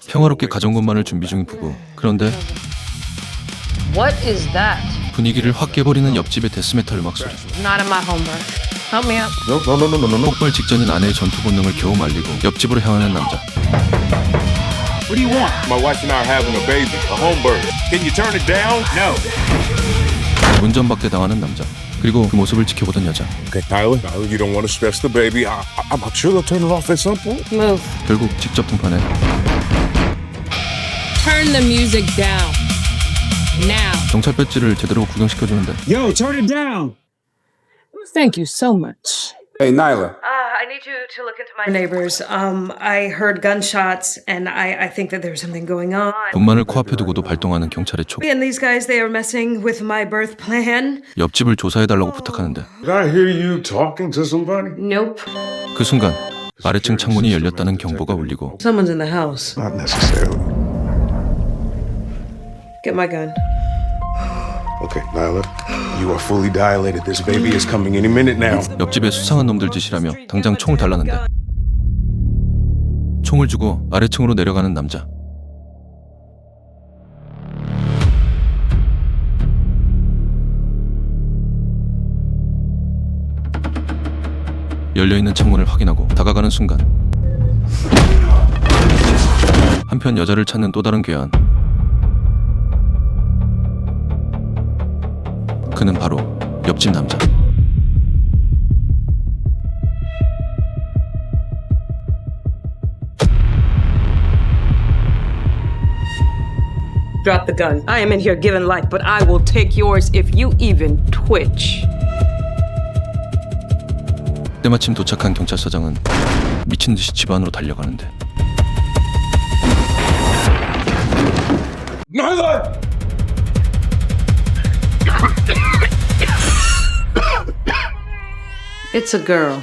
평화롭게 가정것만을 준비 중인 부부. 그런데 What is that? 분위기를 확 깨버리는 옆집의 데스메탈 음악 소리. Not in my homework. Help me out. No. 폭발 직전인 아내의 전투 본능을 겨우 말리고 옆집으로 향하는 남자. What do you want? My wife and I are having a baby, a home birth. Can you turn it down? No. 운전박대 당하는 남자. 그리고 그 모습을 지켜보던 여자. Okay, Tyler, you don't want to stress the baby. I'm sure they'll turn it off at some point. Move. 결국 직접 등판해 Turn the music down. Now. 경찰 배지를 제대로 구경시켜주는데 Yo, turn it down. Thank you so much. Hey, Nyla. I need you to look into my neighbors. I heard gunshots, and I think that there's something going on. 돈만을 코앞에 두고도 발동하는 경찰의 촉. And these guys, they are messing with my birth plan. 옆집을 조사해달라고 부탁하는데 Did I hear you talking to somebody? Nope. 그 순간 아래층 창문이 열렸다는 경보가 울리고 Someone's in the house. Not necessarily. Get my gun. Okay, Nyla, you are fully dilated. This baby is coming any minute now. 옆집에 수상한 놈들 짓이라며 당장 총을 달라는데 총을 주고 아래층으로 내려가는 남자. 열려있는 창문을 확인하고 다가가는 순간 한편 여자를 찾는 또 다른 괴한. 그는 바로 옆집 남자. Drop the gun. I am in here giving life, but I will take yours if you even twitch. 때마침 도착한 경찰서장은 미친 듯이 집 안으로 달려가는데 Nyla! It's a girl.